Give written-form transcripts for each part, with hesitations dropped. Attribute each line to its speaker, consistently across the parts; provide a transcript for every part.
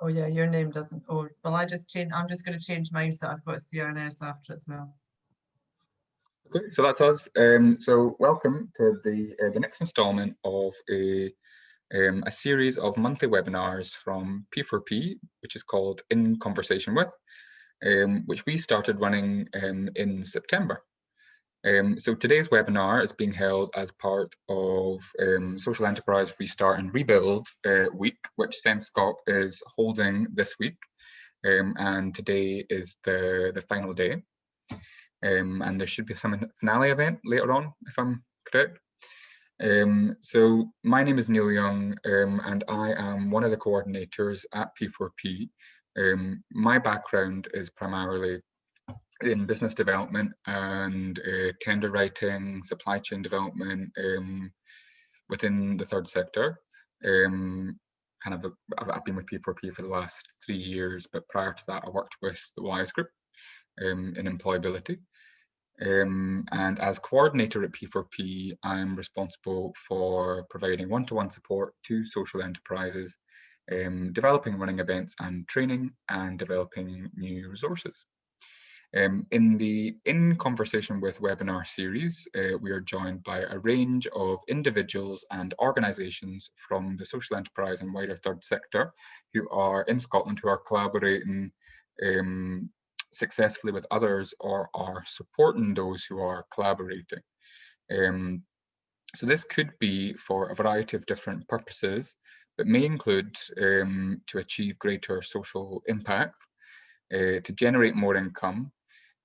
Speaker 1: Oh yeah, your name doesn't. Oh, well, I'm just going to change mine so I've got CRNS after it as well.
Speaker 2: Okay, so that's us. So welcome to the next instalment of a series of monthly webinars from P4P, which is called In Conversation With, which we started running in September. So today's webinar is being held as part of Social Enterprise Restart and Rebuild Week, which Sense Scott is holding this week, and today is the final day. And there should be some finale event later on, if I'm correct. So my name is Neil Young, and I am one of the coordinators at P4P. My background is primarily in business development and tender writing, supply chain development within the third sector. I've been with P4P for the last 3 years, but prior to that, I worked with the Wise Group in employability. And as coordinator at P4P, I'm responsible for providing one-to-one support to social enterprises, developing running events and training, and developing new resources. In the In Conversation With webinar series, we are joined by a range of individuals and organisations from the social enterprise and wider third sector who are in Scotland, who are collaborating successfully with others or are supporting those who are collaborating. So this could be for a variety of different purposes, but may include to achieve greater social impact, to generate more income,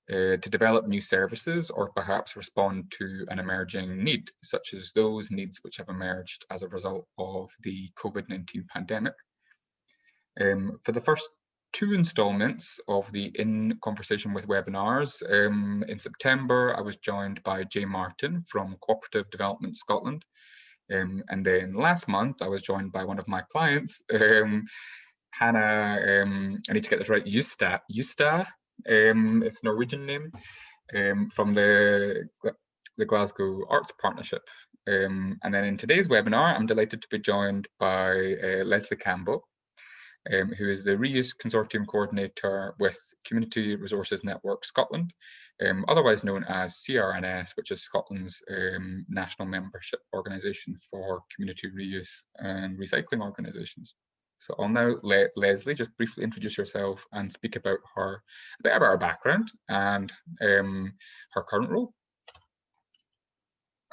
Speaker 2: to develop new services, or perhaps respond to an emerging need, such as those needs which have emerged as a result of the COVID-19 pandemic. For the first 2 installments of the In Conversation With webinars, in September, I was joined by Jay Martin from Cooperative Development Scotland. And then last month, I was joined by one of my clients, Hannah, I need to get this right, Justad, it's a Norwegian name, from the Glasgow Arts Partnership. And then in today's webinar, I'm delighted to be joined by Leslie Campbell, who is the Reuse Consortium Coordinator with Community Resources Network Scotland, otherwise known as CRNS, which is Scotland's national membership organisation for community reuse and recycling organisations. So I'll now let Leslie just briefly introduce herself and speak about a bit about her background and her current role.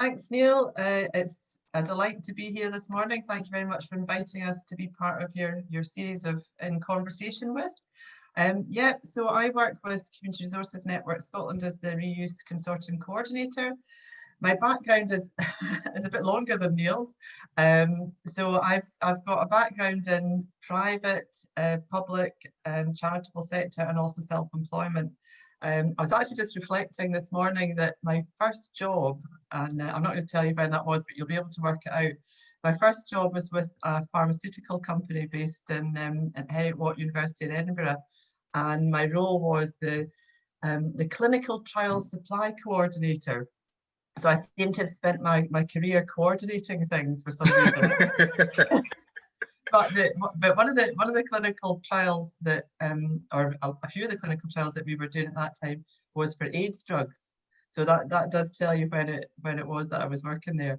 Speaker 1: Thanks, Neil. It's a delight to be here this morning. Thank you very much for inviting us to be part of your series of In Conversation With. So I work with Community Resources Network Scotland as the Reuse Consortium Coordinator. My background is is a bit longer than Neil's. So I've got a background in private, public and charitable sector, and also self-employment. I was actually just reflecting this morning that my first job, and I'm not going to tell you when that was, but you'll be able to work it out. My first job was with a pharmaceutical company based in Heriot Watt University in Edinburgh, and my role was the clinical trial supply coordinator. So I seem to have spent my career coordinating things for some reason. But one of the clinical trials that or a few of the clinical trials that we were doing at that time was for AIDS drugs. So that does tell you when it was that I was working there.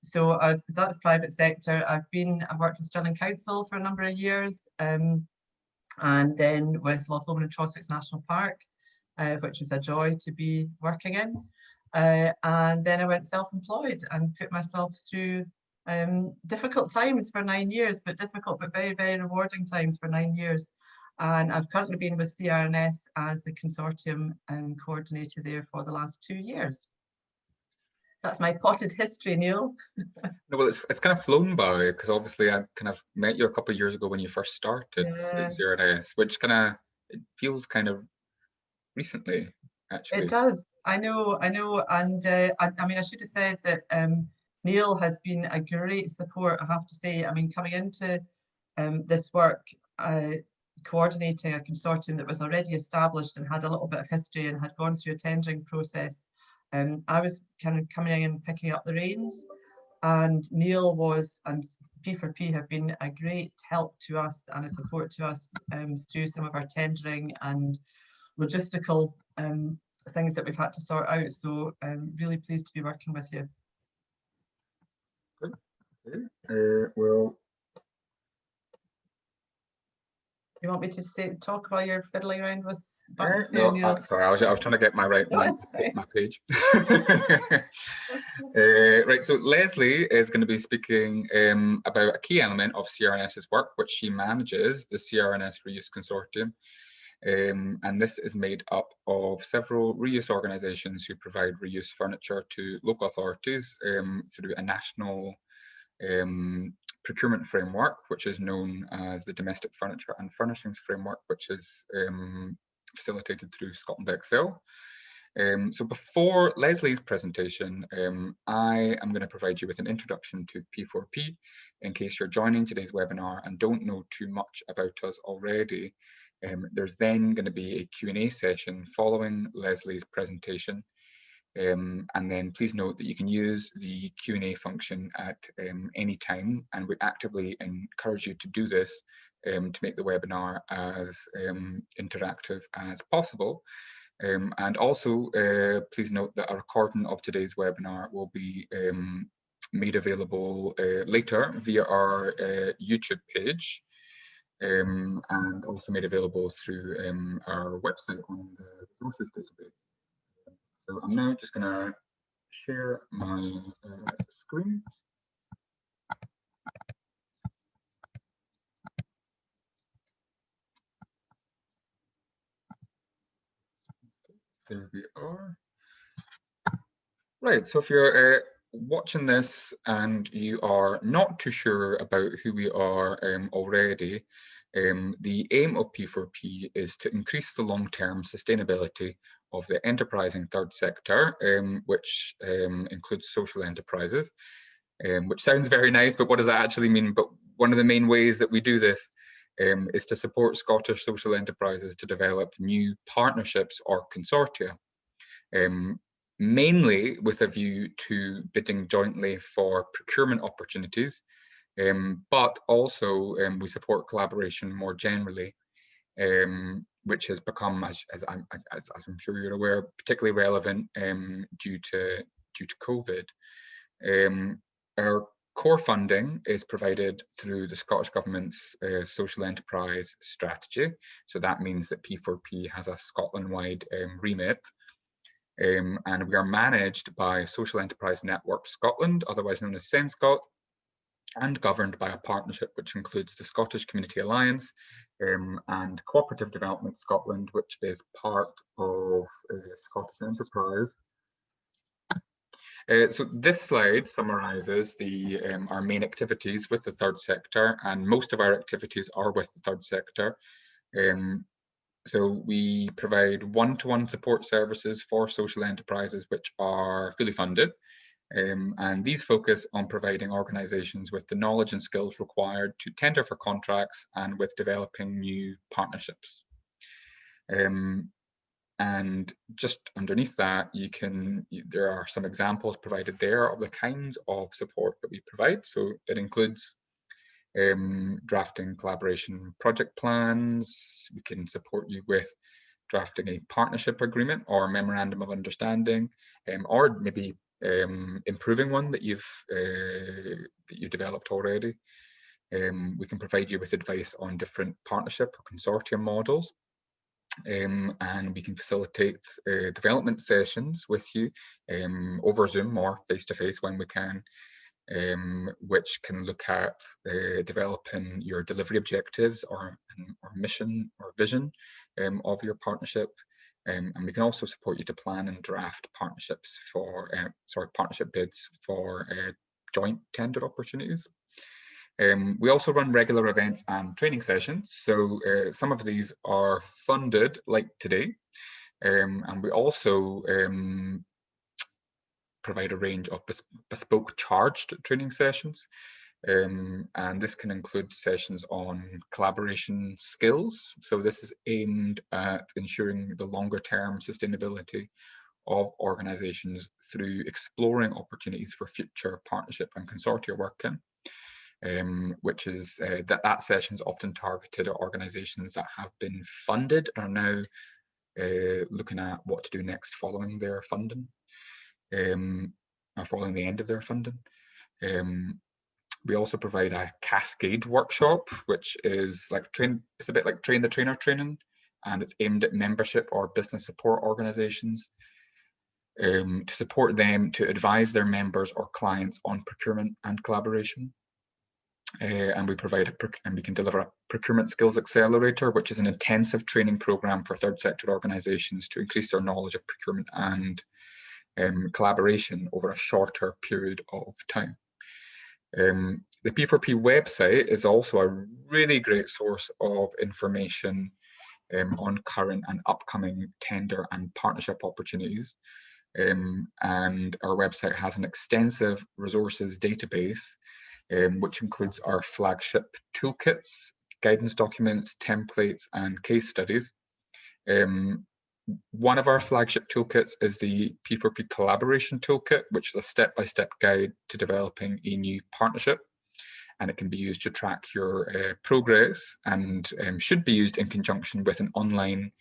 Speaker 1: So that was private sector. I've worked with Stirling Council for a number of years, and then with Lothlorien and Trossachs National Park, which was a joy to be working in. And then I went self-employed and put myself through difficult times for 9 years, but very, very rewarding times for 9 years. And I've currently been with CRNS as the consortium coordinator there for the last 2 years. That's my potted history, Neil.
Speaker 2: No, well, it's kind of flown by, because obviously I kind of met you a couple of years ago when you first started at CRNS, which it feels kind of recently, actually.
Speaker 1: It does. I know, and I mean, I should have said that Neil has been a great support, I have to say. I mean, coming into this work, coordinating a consortium that was already established and had a little bit of history and had gone through a tendering process, I was kind of coming in and picking up the reins, and Neil was, and P4P have been a great help to us and a support to us through some of our tendering and logistical things that we've had to sort out. So I'm really pleased to be working with you.
Speaker 2: Good. Okay. Well,
Speaker 1: you want me to talk while you're fiddling around with buttons?
Speaker 2: No, sorry, I was trying to get my my page. Right, so Leslie is going to be speaking about a key element of CRNS's work, which she manages, the CRNS Reuse Consortium. And this is made up of several reuse organisations who provide reuse furniture to local authorities through a national procurement framework, which is known as the Domestic Furniture and Furnishings Framework, which is facilitated through Scotland Excel. So before Leslie's presentation, I am going to provide you with an introduction to P4P in case you're joining today's webinar and don't know too much about us already. There's then going to be a Q&A session following Leslie's presentation. And then please note that you can use the Q&A function at any time, and we actively encourage you to do this to make the webinar as interactive as possible. And also, please note that a recording of today's webinar will be made available later via our YouTube page, and also made available through our website on the resources database. So I'm now just going to share my screen. There we are. Right, so if you're watching this and you are not too sure about who we are already, the aim of P4P is to increase the long-term sustainability of the enterprising third sector, which includes social enterprises, which sounds very nice, but what does that actually mean? But one of the main ways that we do this is to support Scottish social enterprises to develop new partnerships or consortia, mainly with a view to bidding jointly for procurement opportunities, but also we support collaboration more generally, which has become, as I'm sure you're aware, particularly relevant due to COVID. Our core funding is provided through the Scottish Government's social enterprise strategy. So that means that P4P has a Scotland-wide remit. And we are managed by Social Enterprise Network Scotland, otherwise known as SENScot, and governed by a partnership which includes the Scottish Community Alliance and Cooperative Development Scotland, which is part of Scottish Enterprise. So this slide summarises our main activities with the third sector, and most of our activities are with the third sector. So we provide one-to-one support services for social enterprises which are fully funded, and these focus on providing organisations with the knowledge and skills required to tender for contracts and with developing new partnerships. And just underneath that, there are some examples provided there of the kinds of support that we provide. So it includes drafting collaboration project plans. We can support you with drafting a partnership agreement or memorandum of understanding, or maybe improving one that you've developed already. We can provide you with advice on different partnership or consortium models. And we can facilitate development sessions with you over Zoom or face-to-face when we can, which can look at developing your delivery objectives or mission or vision of your partnership. And we can also support you to plan and draft partnerships for, partnership bids for joint tender opportunities. We also run regular events and training sessions. So some of these are funded, like today, and we also provide a range of bespoke charged training sessions. And this can include sessions on collaboration skills. So this is aimed at ensuring the longer term sustainability of organisations through exploring opportunities for future partnership and consortia working. which is that session is often targeted at organisations that have been funded and are now looking at what to do next following their funding, or following the end of their funding. We also provide a cascade workshop, which is like it's a bit like train the trainer training, and it's aimed at membership or business support organisations to support them to advise their members or clients on procurement and collaboration. And we can deliver a procurement skills accelerator, which is an intensive training program for third sector organisations to increase their knowledge of procurement and collaboration over a shorter period of time. The P4P website is also a really great source of information on current and upcoming tender and partnership opportunities. And our website has an extensive resources database, which includes our flagship toolkits, guidance documents, templates, and case studies. One of our flagship toolkits is the P4P Collaboration Toolkit, which is a step-by-step guide to developing a new partnership. And it can be used to track your progress, and should be used in conjunction with an online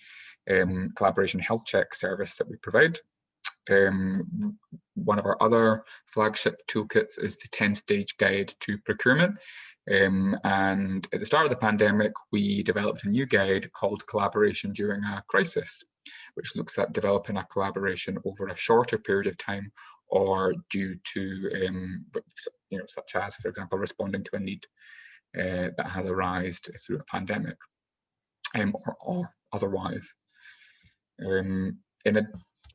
Speaker 2: collaboration health check service that we provide. One of our other flagship toolkits is the 10-stage guide to procurement. And at the start of the pandemic, we developed a new guide called Collaboration During a Crisis, which looks at developing a collaboration over a shorter period of time, or due to, such as, for example, responding to a need that has arisen through a pandemic, or otherwise. In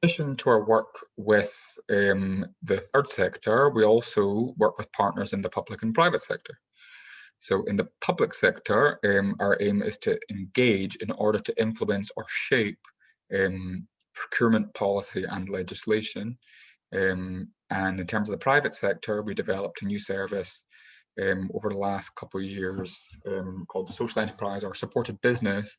Speaker 2: addition to our work with the third sector, we also work with partners in the public and private sector. So in the public sector, our aim is to engage in order to influence or shape procurement policy and legislation. And in terms of the private sector, we developed a new service over the last couple of years called the Social Enterprise or Supported Business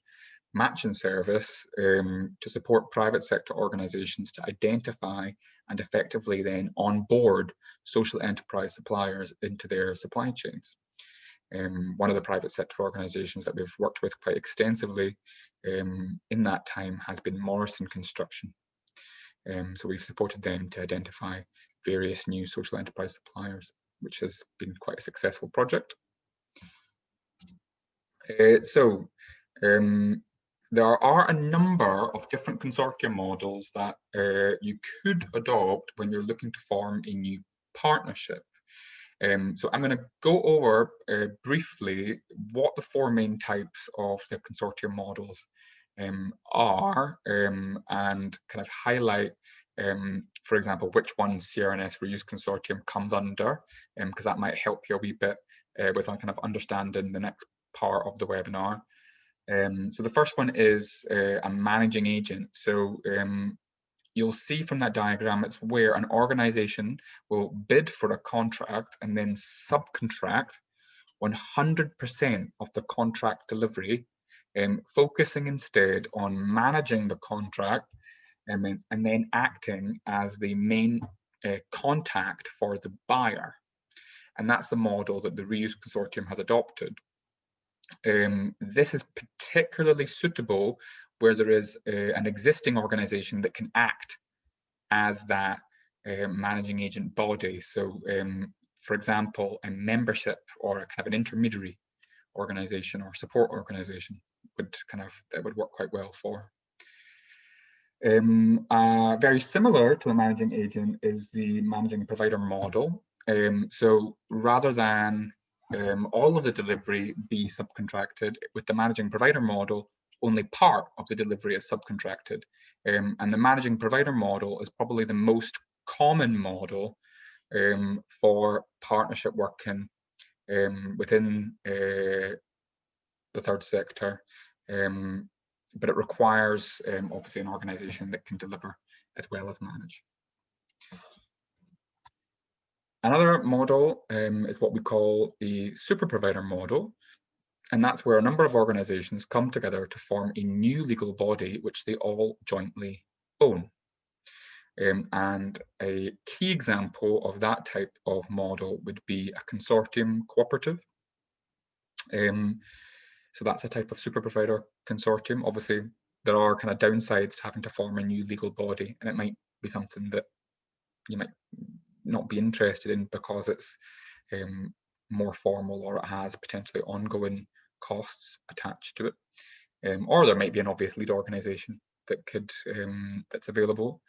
Speaker 2: Matching Service, to support private sector organisations to identify and effectively then onboard social enterprise suppliers into their supply chains. One of the private sector organisations that we've worked with quite extensively in that time has been Morrison Construction. So we've supported them to identify various new social enterprise suppliers, which has been quite a successful project. There are a number of different consortium models that you could adopt when you're looking to form a new partnership. So I'm going to go over briefly what the four main types of the consortium models are, and kind of highlight, for example, which one CRNS Reuse Consortium comes under, because that might help you a wee bit with kind of understanding the next part of the webinar. So the first one is a managing agent. So you'll see from that diagram, it's where an organization will bid for a contract and then subcontract 100% of the contract delivery, focusing instead on managing the contract and then acting as the main contact for the buyer. And that's the model that the Reuse Consortium has adopted. This is particularly suitable where there is an existing organization that can act as that managing agent body. So for example, a membership or a kind of an intermediary organization or support organization that would work quite well for. Very similar to the managing agent is the managing provider model. So rather than all of the delivery be subcontracted, with the managing provider model, only part of the delivery is subcontracted. And the managing provider model is probably the most common model for partnership working within the third sector. But it requires obviously an organization that can deliver as well as manage. Another model is what we call the super provider model, and that's where a number of organizations come together to form a new legal body which they all jointly own. And a key example of that type of model would be a consortium cooperative. So that's a type of super provider consortium. Obviously, there are kind of downsides to having to form a new legal body, and it might be something that you might not be interested in because it's more formal, or it has potentially ongoing costs attached to it. Or there might be an obvious lead organisation that could that's available.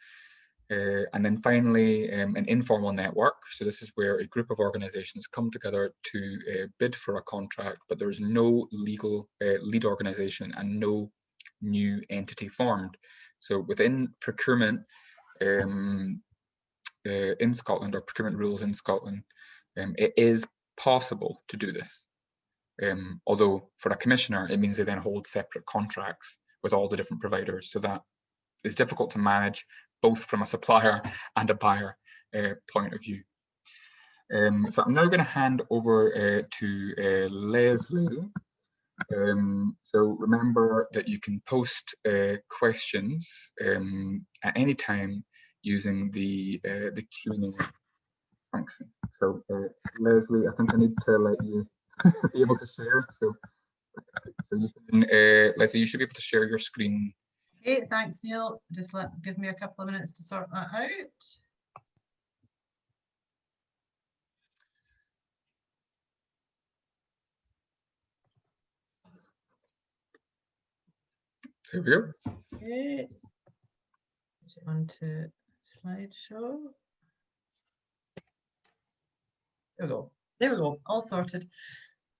Speaker 2: And then finally, an informal network. So this is where a group of organisations come together to bid for a contract, but there is no legal lead organisation and no new entity formed. So within procurement in Scotland, or procurement rules in Scotland, it is possible to do this. Although for a commissioner, it means they then hold separate contracts with all the different providers. So that is difficult to manage, both from a supplier and a buyer point of view. So I'm now going to hand over to Leslie. So remember that you can post questions at any time using the Q&A function. So Leslie, I think I need to let you be able to share. So you can, Leslie, you should be able to share your screen.
Speaker 1: Okay, thanks, Neil. Just give me a couple of minutes to sort that out.
Speaker 2: There we go.
Speaker 1: Okay. Onto slideshow. There we go. There we go. All sorted.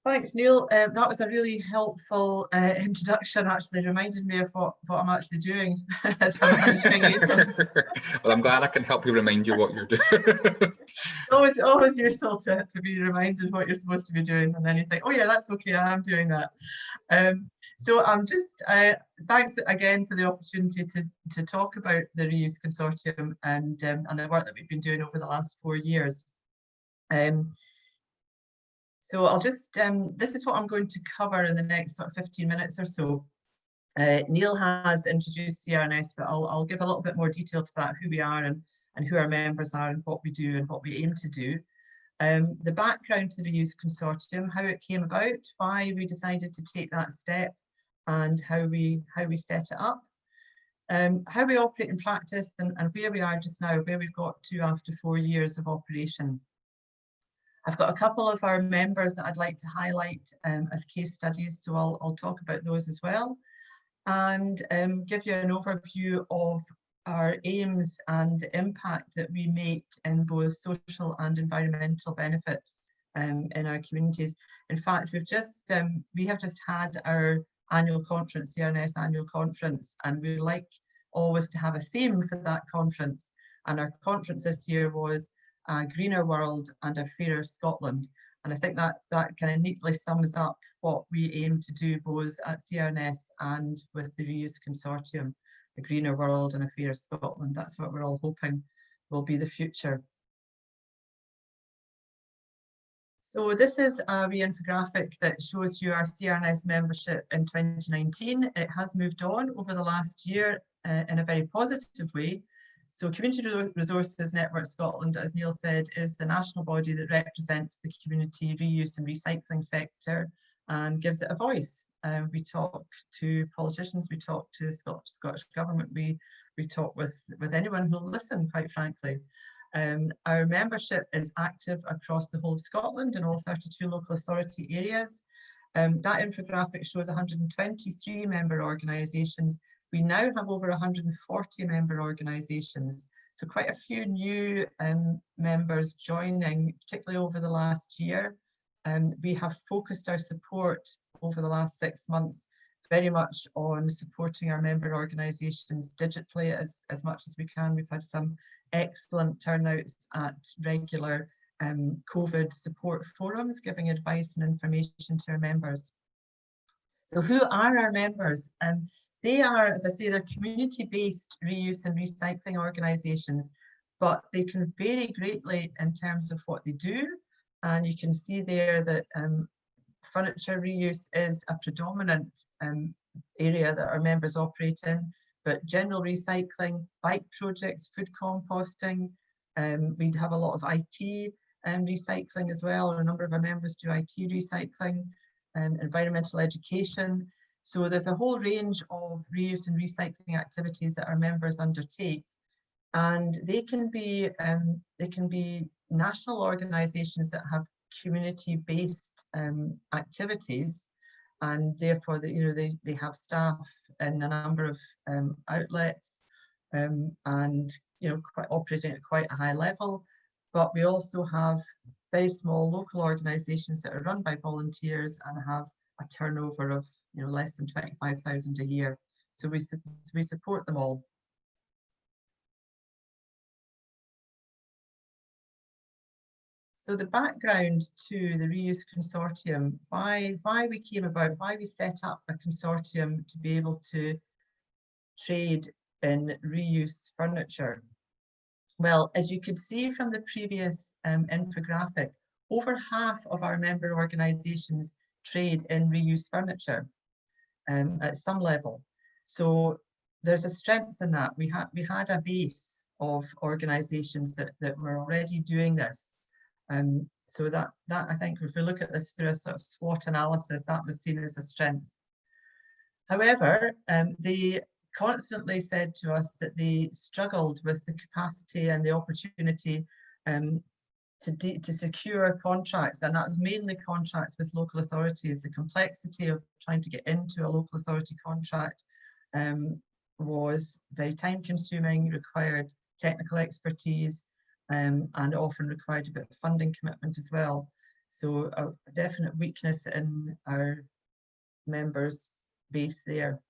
Speaker 1: Thanks, Neil. That was a really helpful introduction. Actually, reminded me of what I'm actually doing as I'm managing agents.
Speaker 2: Well, I'm glad I can help you remind you what you're doing.
Speaker 1: always useful to be reminded what you're supposed to be doing, and then you think, oh yeah, that's okay, I am doing that. So I'm just thanks again for the opportunity to talk about the Reuse Consortium and the work that we've been doing over the last 4 years. So I'll just, this is what I'm going to cover in the next sort of 15 minutes or so. Neil has introduced CRNS, but I'll give a little bit more detail to that, who we are and who our members are and what we do and what we aim to do. The background to the Reuse Consortium, how it came about, why we decided to take that step, and how we set it up. How we operate in practice, and where we are just now, where we've got to after 4 years of operation. I've got a couple of our members that I'd like to highlight as case studies, so I'll talk about those as well, and give you an overview of our aims and the impact that we make in both social and environmental benefits in our communities. In fact, we have just had our annual conference, CRNS annual conference, and we like always to have a theme for that conference. And our conference this year was a greener world and a fairer Scotland. And I think that kind of neatly sums up what we aim to do both at CRNS and with the Reuse Consortium, a greener world and a fairer Scotland. That's what we're all hoping will be the future. So this is a wee infographic that shows you our CRNS membership in 2019. It has moved on over the last year in a very positive way. So Community Resources Network Scotland, as Neil said, is the national body that represents the community reuse and recycling sector and gives it a voice. We talk to politicians, we talk to the Scottish Government, we talk with anyone who'll listen, quite frankly. Our membership is active across the whole of Scotland in all 32 local authority areas. That infographic shows 123 member organisations. We now have over 140 member organisations, so quite a few new members joining, particularly over the last year. We have focused our support over the last 6 months very much on supporting our member organisations digitally as much as we can. We've had some excellent turnouts at regular COVID support forums, giving advice and information to our members. So who are our members? They are, as I say, they're community-based reuse and recycling organisations, but they can vary greatly in terms of what they do. And you can see there that furniture reuse is a predominant area that our members operate in. but general recycling, bike projects, food composting. We'd have a lot of IT recycling as well. A number of our members do IT recycling, environmental education. So there's a whole range of reuse and recycling activities that our members undertake, and they can be national organisations that have community-based activities, and therefore they have staff in a number of outlets, and operating at quite a high level. But we also have very small local organisations that are run by volunteers and have a turnover of less than 25,000 a year. So we support them all. So the background to the Reuse Consortium, why we came about, why we set up a consortium to be able to trade in reuse furniture. Well, as you could see from the previous infographic, over half of our member organisations trade in reuse furniture at some level. So there's a strength in that. We had a base of organisations that were already doing this. So that I think if we look at this through a sort of SWOT analysis, that was seen as a strength. However, they constantly said to us that they struggled with the capacity and the opportunity to secure contracts, and that was mainly contracts with local authorities. The complexity of trying to get into a local authority contract was very time consuming, required technical expertise, and often required a bit of funding commitment as well. So a definite weakness in our members' base there.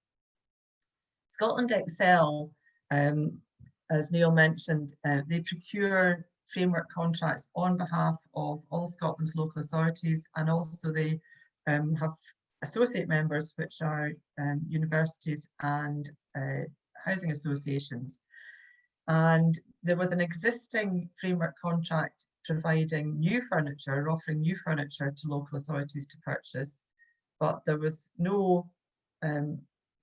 Speaker 1: Scotland Excel, as Neil mentioned, they procure framework contracts on behalf of all Scotland's local authorities, and also they have associate members, which are universities and housing associations. And there was an existing framework contract providing new furniture, offering new furniture to local authorities to purchase, but there was no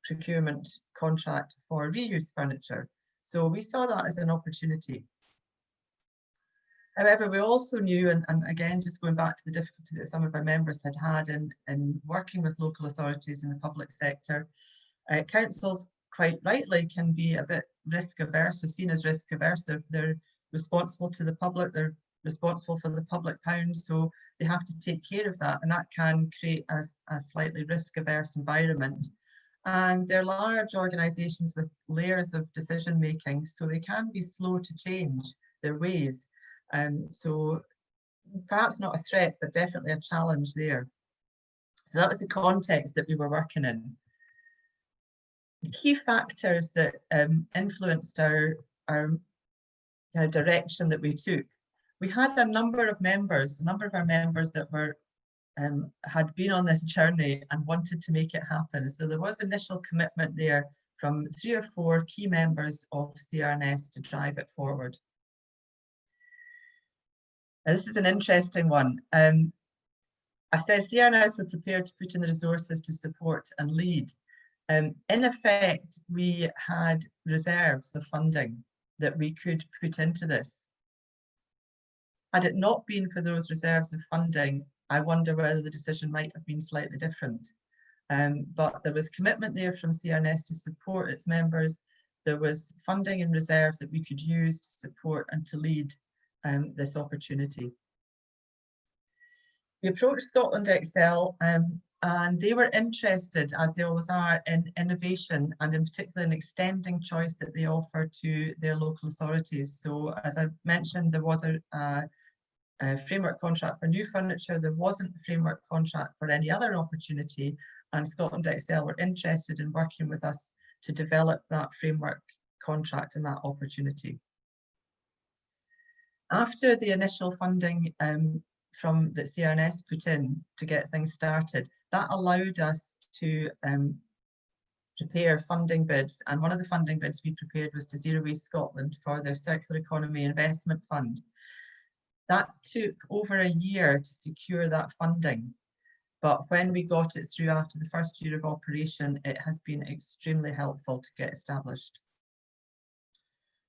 Speaker 1: procurement contract for reuse furniture. So we saw that as an opportunity. However, we also knew, and again, just going back to the difficulty that some of our members had in working with local authorities in the public sector, councils quite rightly can be a bit risk averse, or seen as risk averse. They're responsible to the public, they're responsible for the public pounds, so they have to take care of that, and that can create a slightly risk averse environment. And they're large organisations with layers of decision making, so they can be slow to change their ways. So perhaps not a threat, but definitely a challenge there. So that was the context that we were working in. The key factors that influenced our direction that we took. We had a number of our members that were had been on this journey and wanted to make it happen. So there was initial commitment there from 3 or 4 key members of CRNS to drive it forward. Now, this is an interesting one. I said CRNS were prepared to put in the resources to support and lead. In effect, we had reserves of funding that we could put into this. Had it not been for those reserves of funding, I wonder whether the decision might have been slightly different. But there was commitment there from CRNS to support its members. There was funding and reserves that we could use to support and to lead this opportunity. We approached Scotland Excel and they were interested, as they always are, in innovation, and in particular in extending choice that they offer to their local authorities. So as I mentioned, there was a framework contract for new furniture. There wasn't a framework contract for any other opportunity, and Scotland Excel were interested in working with us to develop that framework contract and that opportunity. After the initial funding from the CRNS put in to get things started, that allowed us to prepare funding bids, and one of the funding bids we prepared was to Zero Waste Scotland for their Circular Economy Investment Fund. That took over a year to secure that funding. but when we got it through after the first year of operation, it has been extremely helpful to get established.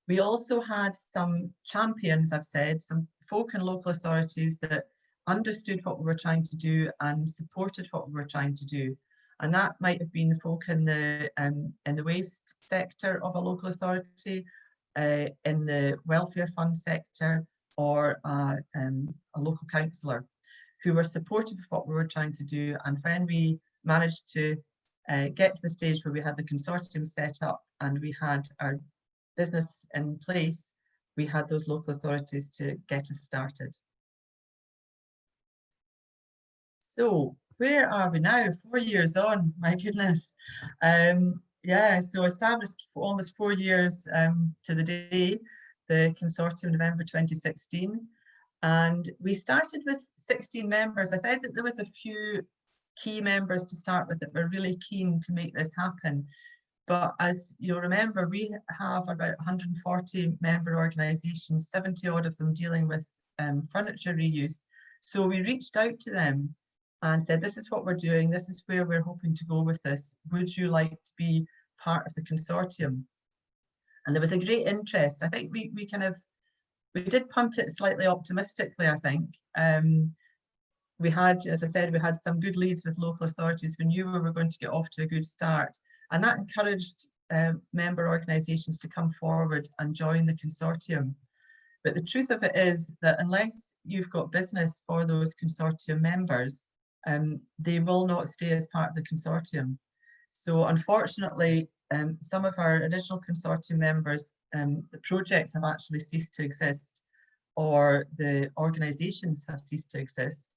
Speaker 1: We also had some champions, I've said, some folk and local authorities that understood what we were trying to do and supported what we were trying to do. And that might have been folk in the waste sector of a local authority, in the welfare fund sector, or a local councillor who were supportive of what we were trying to do. And when we managed to get to the stage where we had the consortium set up and we had our business in place, we had those local authorities to get us started. So where are we now? 4 years on, my goodness. Yeah, so established for almost 4 years to the day, the consortium, November 2016. And we started with 16 members. I said that there was a few key members to start with that were really keen to make this happen. But as you'll remember, we have about 140 member organisations, 70 odd of them dealing with furniture reuse. So we reached out to them and said, this is what we're doing, this is where we're hoping to go with this. Would you like to be part of the consortium? And there was a great interest. I think we did punt it slightly optimistically, I think. We had, as I said, we had some good leads with local authorities. We knew we were going to get off to a good start. And that encouraged member organisations to come forward and join the consortium. But the truth of it is that unless you've got business for those consortium members, they will not stay as part of the consortium. So unfortunately, some of our original consortium members, the projects have actually ceased to exist, or the organisations have ceased to exist.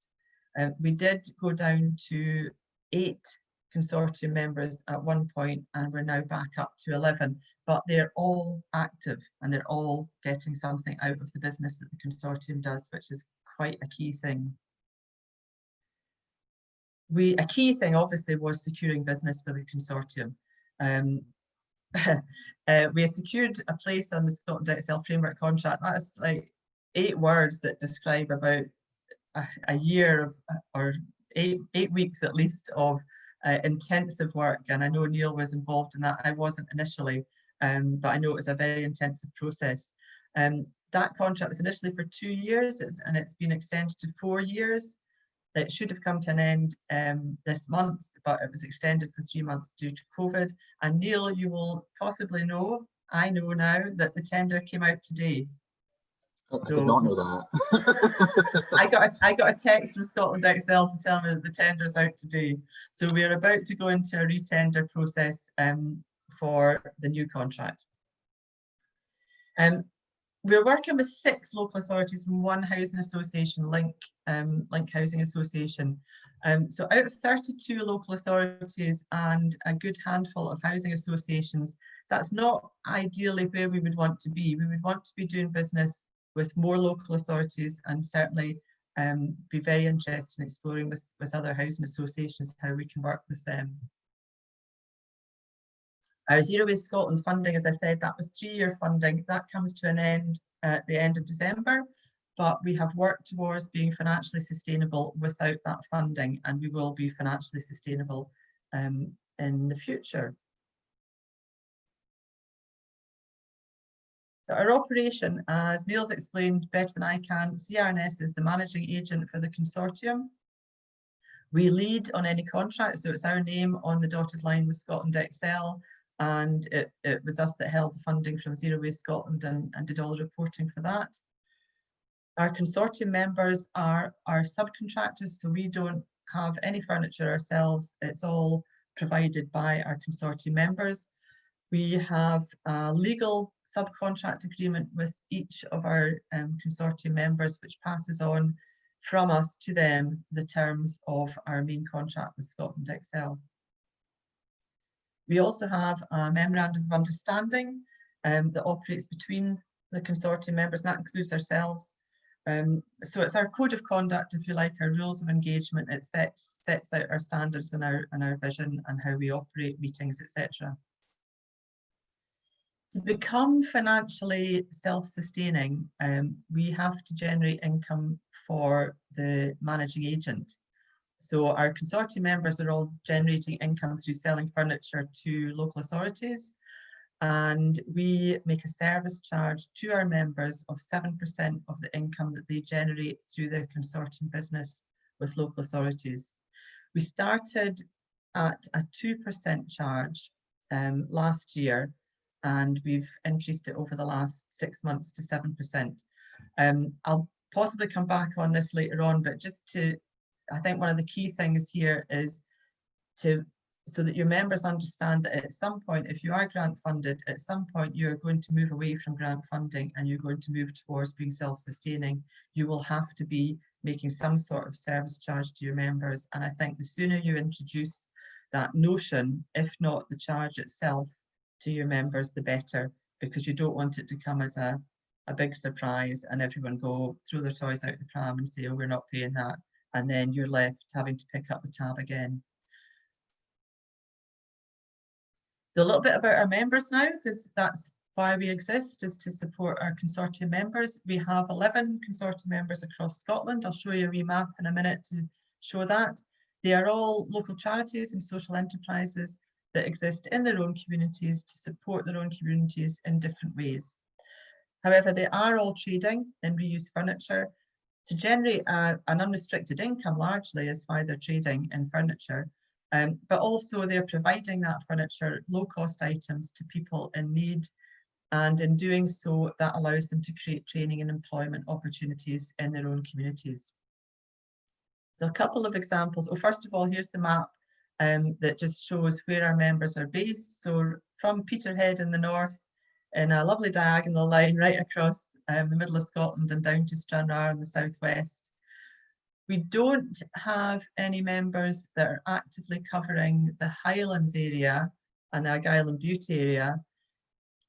Speaker 1: We did go down to 8 consortium members at one point, and we're now back up to 11, but they're all active and they're all getting something out of the business that the consortium does, which is quite a key thing. A key thing obviously was securing business for the consortium. We secured a place on the Scotland Excel framework contract. That's like 8 words that describe about a year of, or eight weeks at least, of intensive work. And I know Neil was involved in that. I wasn't initially, but I know it was a very intensive process. That contract was initially for 2 years, and it's been extended to 4 years. It should have come to an end this month, but it was extended for 3 months due to COVID. And Neil, you will possibly know, I know now, that the tender came out today.
Speaker 2: I did not know that.
Speaker 1: I got a text from Scotland Excel to tell me that the tender is out today. So we are about to go into a re-tender process for the new contract. We're working with 6 local authorities and 1 housing association, Link Housing Association. So out of 32 local authorities and a good handful of housing associations, that's not ideally where we would want to be. We would want to be doing business with more local authorities, and certainly be very interested in exploring with other housing associations how we can work with them. Our Zero Waste Scotland funding, as I said, that was 3-year funding. That comes to an end at the end of December, but we have worked towards being financially sustainable without that funding, and we will be financially sustainable in the future. So our operation, as Neil's explained better than I can, CRNS is the managing agent for the consortium. We lead on any contract, so it's our name on the dotted line with Scotland Excel, and it was us that held the funding from Zero Waste Scotland and did all the reporting for that. Our consortium members are our subcontractors, so we don't have any furniture ourselves. It's all provided by our consortium members. We have a legal subcontract agreement with each of our consortium members, which passes on from us to them the terms of our main contract with Scotland Excel. We also have a memorandum of understanding that operates between the consortium members, and that includes ourselves. So it's our code of conduct, if you like, our rules of engagement. It sets out our standards and our vision and how we operate meetings, etc. To become financially self-sustaining, we have to generate income for the managing agent. So our consortium members are all generating income through selling furniture to local authorities, and we make a service charge to our members of 7% of the income that they generate through their consortium business with local authorities. We started at a 2% charge last year, and we've increased it over the last 6 months to 7%. I'll possibly come back on this later on, but just to, I think one of the key things here is so that your members understand that at some point, if you are grant funded, at some point you're going to move away from grant funding and you're going to move towards being self-sustaining. You will have to be making some sort of service charge to your members. And I think the sooner you introduce that notion, if not the charge itself, to your members, the better, because you don't want it to come as a big surprise and everyone go throw their toys out the pram and say, oh, we're not paying that. And then you're left having to pick up the tab again. So a little bit about our members now, because that's why we exist, is to support our consortium members. We have 11 consortium members across Scotland. I'll show you a wee map in a minute to show that. They are all local charities and social enterprises that exist in their own communities to support their own communities in different ways. However, they are all trading in reused furniture to generate an unrestricted income, largely is why they're trading in furniture. But also they're providing that furniture, low-cost items to people in need, and in doing so, that allows them to create training and employment opportunities in their own communities. So a couple of examples. Well, first of all, here's the map that just shows where our members are based. So from Peterhead in the north, in a lovely diagonal line right across the middle of Scotland and down to Stranraer in the southwest. We don't have any members that are actively covering the Highlands area and the Argyll and Bute area.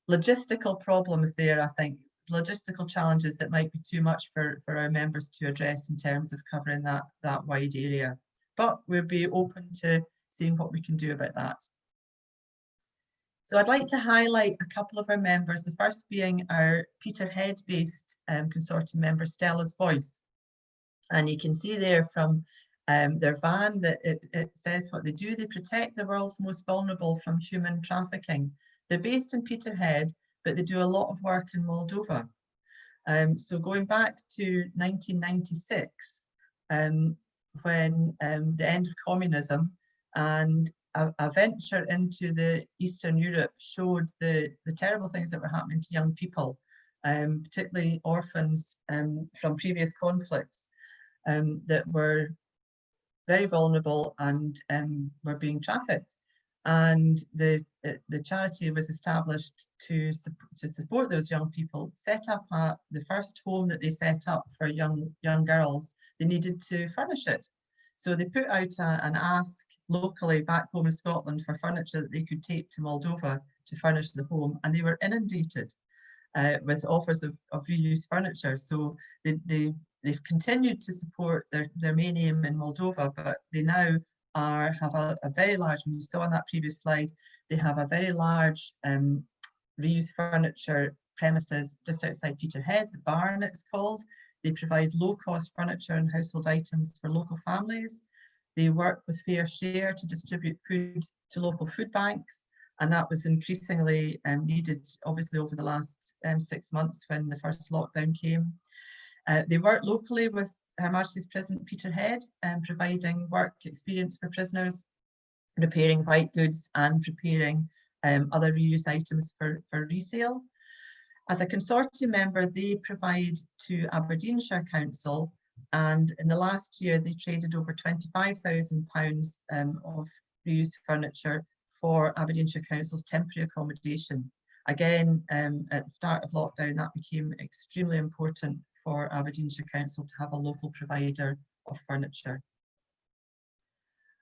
Speaker 1: Logistical problems there, I think, logistical challenges that might be too much for our members to address in terms of covering that wide area. But we'll be open to seeing what we can do about that. So I'd like to highlight a couple of our members, the first being our Peterhead-based consortium member, Stella's Voice. And you can see there from their van that it says what they do. They protect the world's most vulnerable from human trafficking. They're based in Peterhead, but they do a lot of work in Moldova. So going back to 1996, when the end of communism, and a venture into the Eastern Europe showed the terrible things that were happening to young people, particularly orphans from previous conflicts, that were very vulnerable and were being trafficked. And the charity was established to support those young people, set up the first home that they set up for young girls. They needed to furnish it. So they put out an ask locally back home in Scotland for furniture that they could take to Moldova to furnish the home, and they were inundated with offers of reused furniture. So they've continued to support their main aim in Moldova, but they now have a very large, and you saw on that previous slide, they have a very large reused furniture premises just outside Peterhead, the Barn it's called. They provide low-cost furniture and household items for local families. They work with Fair Share to distribute food to local food banks, and that was increasingly needed, obviously, over the last 6 months when the first lockdown came. They work locally with Her Majesty's Prison Peterhead, providing work experience for prisoners, repairing white goods and preparing other reuse items for resale. As a consortium member, they provide to Aberdeenshire Council, and in the last year they traded over £25,000 of reused furniture for Aberdeenshire Council's temporary accommodation. Again, at the start of lockdown, that became extremely important for Aberdeenshire Council to have a local provider of furniture.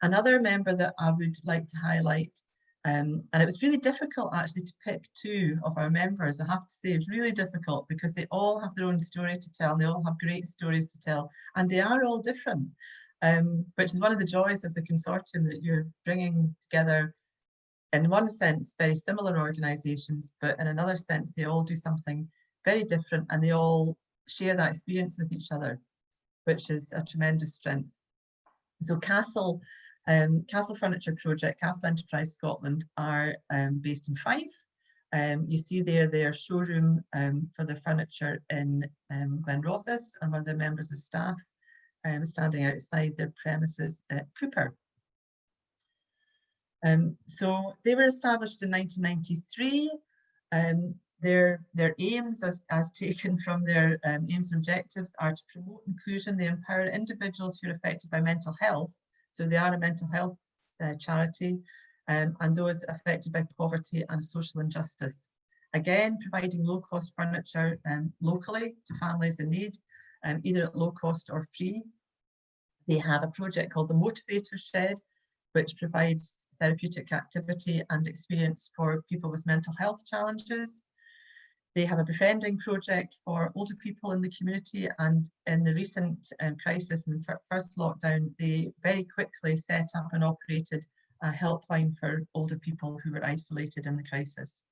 Speaker 1: Another member that I would like to highlight, and it was really difficult actually to pick two of our members. I have to say it's really difficult because they all have their own story to tell, and they all have great stories to tell, and they are all different, which is one of the joys of the consortium, that you're bringing together, in one sense, very similar organisations, but in another sense, they all do something very different, and they all share that experience with each other, which is a tremendous strength. So Castle Furniture Project, Castle Enterprise Scotland are based in Fife. You see there their showroom for the furniture in Glenrothes, and one of the members of staff standing outside their premises at Cooper. So they were established in 1993. Their aims, as taken from their aims and objectives, are to promote inclusion. They empower individuals who are affected by mental health. So they are a mental health charity, and those affected by poverty and social injustice. Again, providing low-cost furniture locally to families in need, either at low cost or free. They have a project called the Motivator Shed, which provides therapeutic activity and experience for people with mental health challenges. They have a befriending project for older people in the community, and in the recent crisis in the first lockdown, they very quickly set up and operated a helpline for older people who were isolated in the crisis.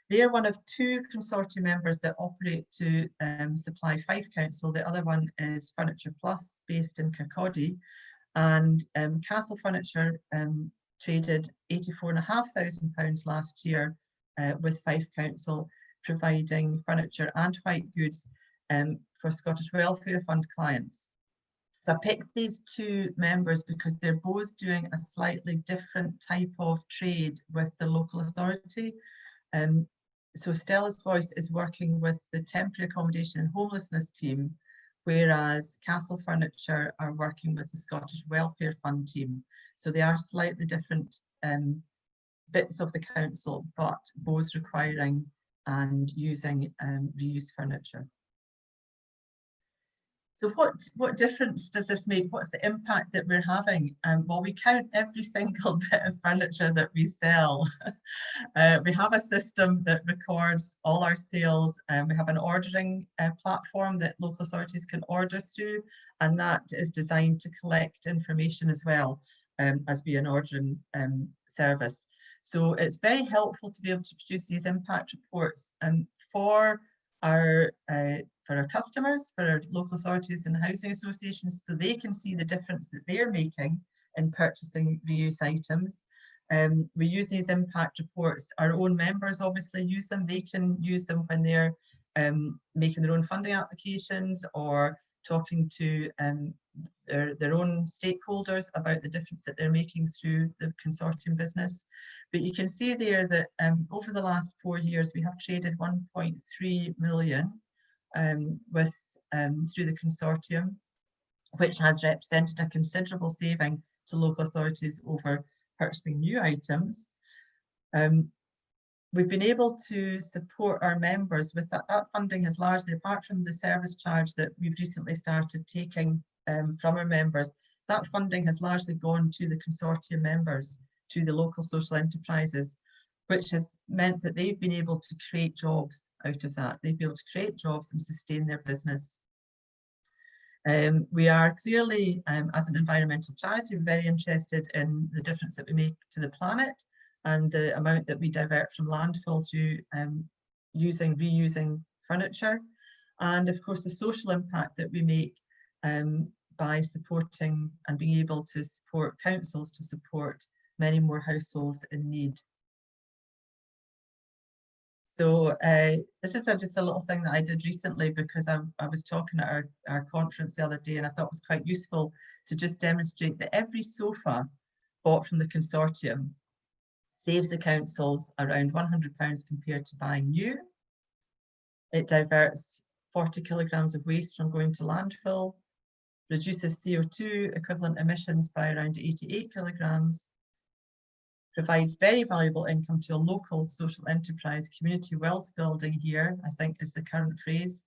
Speaker 1: They are one of two consortium members that operate to supply Fife Council. The other one is Furniture Plus, based in Kirkcaldy, and Castle Furniture traded £84,500 last year with Fife Council, providing furniture and white goods for Scottish Welfare Fund clients. So I picked these two members because they're both doing a slightly different type of trade with the local authority. So Stella's Voice is working with the temporary accommodation and homelessness team, whereas Castle Furniture are working with the Scottish Welfare Fund team. So they are slightly different bits of the council, but both requiring and using reused furniture. So what difference does this make? What's the impact that we're having? Well, we count every single bit of furniture that we sell. We have a system that records all our sales. We have an ordering platform that local authorities can order through, and that is designed to collect information as well as being an ordering service. So it's very helpful to be able to produce these impact reports for our customers, for our local authorities and housing associations, so they can see the difference that they're making in purchasing reuse items. We use these impact reports. Our own members obviously use them. They can use them when they're making their own funding applications or talking to their own stakeholders about the difference that they're making through the consortium business. But you can see there that over the last 4 years, we have traded 1.3 million through the consortium, which has represented a considerable saving to local authorities over purchasing new items. We've been able to support our members with that. That funding has largely, apart from the service charge that we've recently started taking from our members, that funding has largely gone to the consortium members, to the local social enterprises, which has meant that they've been able to create jobs out of that. They've been able to create jobs and sustain their business. We are clearly, as an environmental charity, very interested in the difference that we make to the planet and the amount that we divert from landfill through reusing furniture. And of course, the social impact that we make by supporting and being able to support councils to support many more households in need. So this is just a little thing that I did recently because I was talking at our conference the other day, and I thought it was quite useful to just demonstrate that every sofa bought from the consortium saves the councils around £100 compared to buying new. It diverts 40 kilograms of waste from going to landfill, reduces CO2 equivalent emissions by around 88 kilograms, provides very valuable income to a local social enterprise. Community wealth building here, I think, is the current phrase.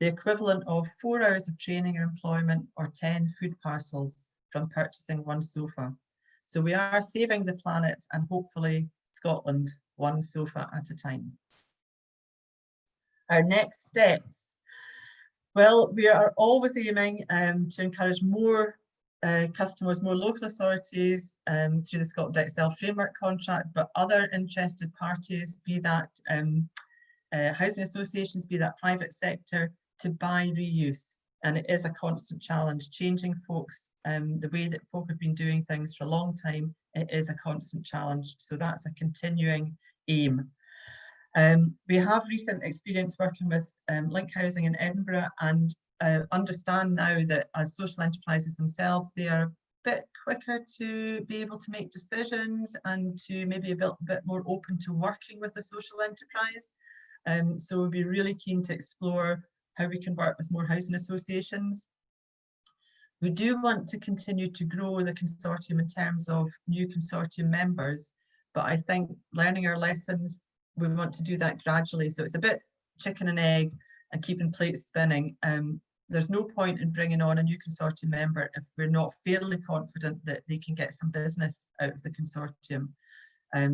Speaker 1: The equivalent of 4 hours of training or employment or 10 food parcels from purchasing one sofa. So we are saving the planet and hopefully Scotland one sofa at a time. Our next steps. Well, we are always aiming to encourage more customers, more local authorities through the Scotland Excel framework contract, but other interested parties, be that housing associations, be that private sector, to buy reuse and it is a constant challenge. Changing folks, the way that folk have been doing things for a long time, it is a constant challenge. So that's a continuing aim. We have recent experience working with Link Housing in Edinburgh, and understand now that as social enterprises themselves, they are a bit quicker to be able to make decisions and to maybe a bit more open to working with a social enterprise. So we'll be really keen to explore how we can work with more housing associations. We do want to continue to grow the consortium in terms of new consortium members, but I think learning our lessons, we want to do that gradually. So it's a bit chicken and egg and keeping plates spinning. There's no point in bringing on a new consortium member if we're not fairly confident that they can get some business out of the consortium,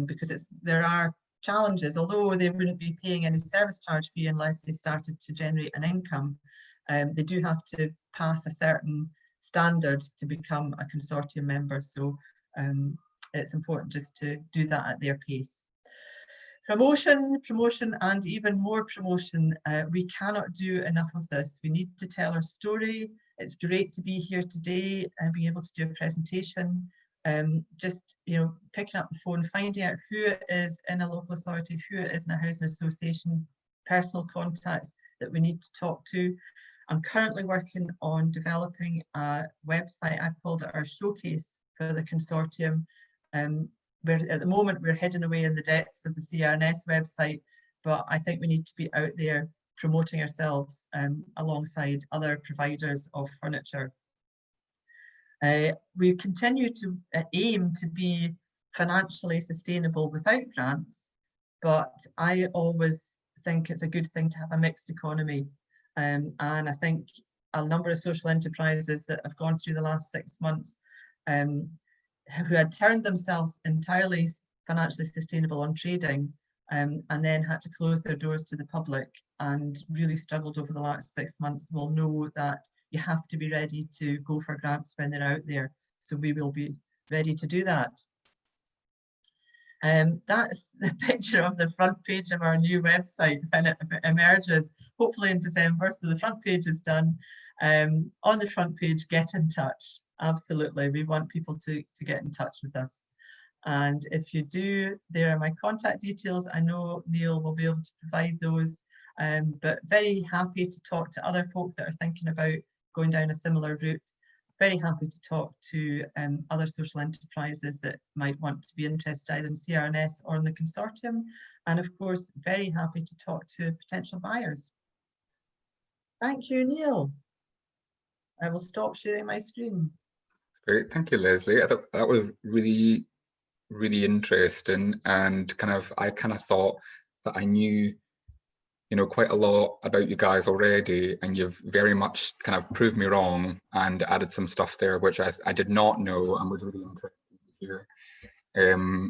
Speaker 1: because there are challenges. Although they wouldn't be paying any service charge fee unless they started to generate an income, they do have to pass a certain standard to become a consortium member. So it's important just to do that at their pace. Promotion, and even more promotion. We cannot do enough of this. We need to tell our story. It's great to be here today and being able to do a presentation. Just, picking up the phone, finding out who it is in a local authority, who it is in a housing association, personal contacts that we need to talk to. I'm currently working on developing a website. I've called it our showcase for the consortium. At the moment, we're hidden away in the depths of the CRNS website, but I think we need to be out there promoting ourselves alongside other providers of furniture. We continue to aim to be financially sustainable without grants, but I always think it's a good thing to have a mixed economy. And I think a number of social enterprises that have gone through the last 6 months who had turned themselves entirely financially sustainable on trading and then had to close their doors to the public and really struggled over the last 6 months will know that you have to be ready to go for grants when they're out there. So we will be ready to do that. That's the picture of the front page of our new website when it emerges, hopefully in December. So the front page is done. On the front page, get in touch. Absolutely, we want people to get in touch with us. And if you do, there are my contact details. I know Neil will be able to provide those, but very happy to talk to other folk that are thinking about going down a similar route. Very happy to talk to other social enterprises that might want to be interested either in CRNS or in the consortium. And of course, very happy to talk to potential buyers. Thank you, Neil. I will stop sharing my screen.
Speaker 2: Great, thank you, Leslie. I thought that was really, really interesting, and I kind of thought that I knew, quite a lot about you guys already, and you've very much kind of proved me wrong and added some stuff there which I did not know and was really interested to hear.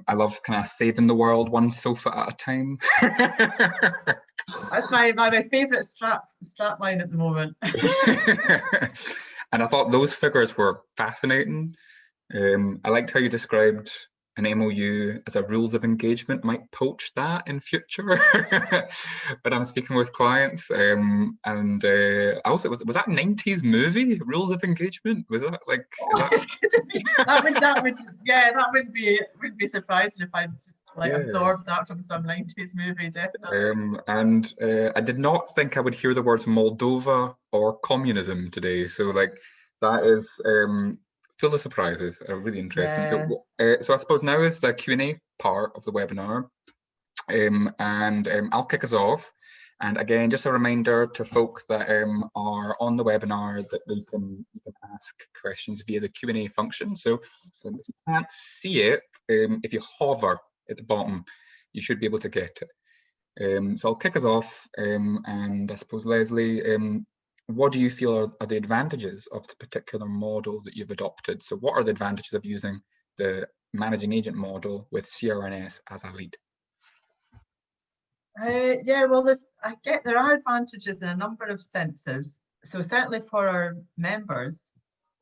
Speaker 2: I love kind of saving the world one sofa at a time.
Speaker 1: That's my favourite strap line at the moment.
Speaker 2: And I thought those figures were fascinating. I liked how you described an MOU as a rules of engagement might poach that in future. But I'm speaking with clients, and also was that 90s movie Rules of Engagement? Was that like?
Speaker 1: That would be surprising if I'd absorbed that from some 90s movie, definitely.
Speaker 2: And I did not think I would hear the words Moldova or communism today. So like that is full of surprises, really interesting.
Speaker 1: Yeah.
Speaker 2: So I suppose now is the Q&A part of the webinar, and I'll kick us off. And again, just a reminder to folk that are on the webinar that you can ask questions via the Q&A function. So if you can't see it, if you hover at the bottom, you should be able to get it. So I'll kick us off, and I suppose, Leslie, what do you feel are the advantages of the particular model that you've adopted? So what are the advantages of using the managing agent model with CRNS as a lead?
Speaker 1: Yeah, well, there are advantages in a number of senses. So certainly for our members,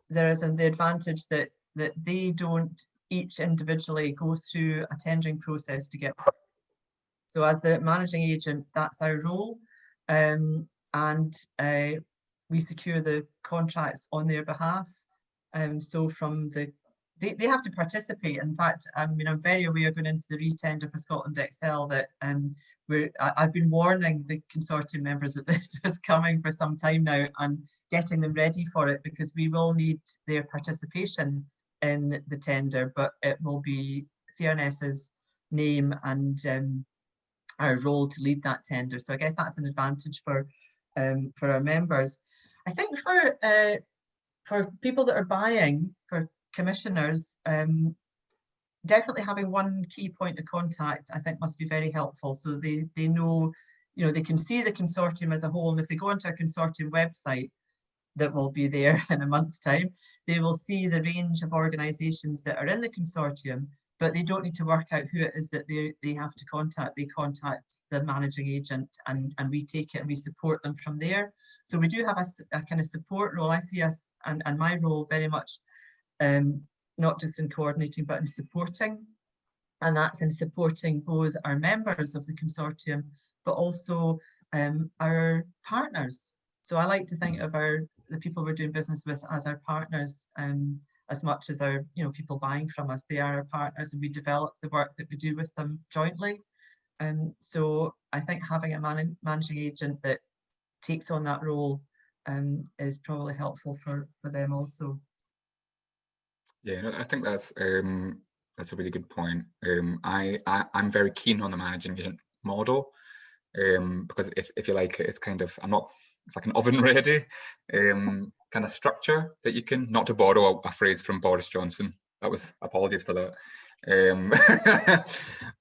Speaker 1: there is the advantage that they don't each individually go through a tendering process to get work. So as the managing agent, that's our role, and we secure the contracts on their behalf. So from the they have to participate. In fact, I mean, I'm very aware going into the re-tender for Scotland Excel that I've been warning the consortium members that this is coming for some time now and getting them ready for it, because we will need their participation in the tender, but it will be CRNS's name and our role to lead that tender. So I guess that's an advantage for our members. I think for people that are buying, for commissioners, definitely having one key point of contact, I think, must be very helpful. So they know, you know, they can see the consortium as a whole, and if they go onto a consortium website that will be there in a month's time, they will see the range of organisations that are in the consortium, but they don't need to work out who it is that they have to contact. They contact the managing agent, and we take it and we support them from there. So we do have a kind of support role. I see us and my role very much not just in coordinating, but in supporting. And that's in supporting both our members of the consortium, but also our partners. So I like to think of the people we're doing business with as our partners, as much as our, you know, people buying from us. They are our partners, and we develop the work that we do with them jointly. So I think having a managing agent that takes on that role is probably helpful for them also.
Speaker 2: Yeah, no, I think that's a really good point. I'm very keen on the managing agent model, because if you like it, it's kind of it's like an oven ready kind of structure that you can, not to borrow a phrase from Boris Johnson. That was, apologies for that.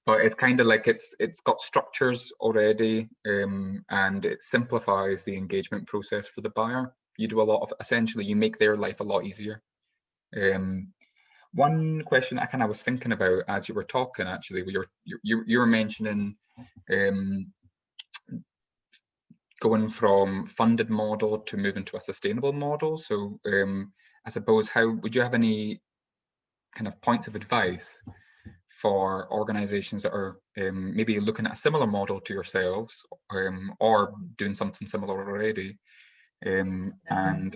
Speaker 2: But it's kind of like it's got structures already, and it simplifies the engagement process for the buyer. You do a lot of, essentially, you make their life a lot easier. One question I kind of was thinking about as you were talking, actually, you were mentioning going from funded model to moving to a sustainable model. So I suppose, how would you have any kind of points of advice for organizations that are maybe looking at a similar model to yourselves, or doing something similar already, and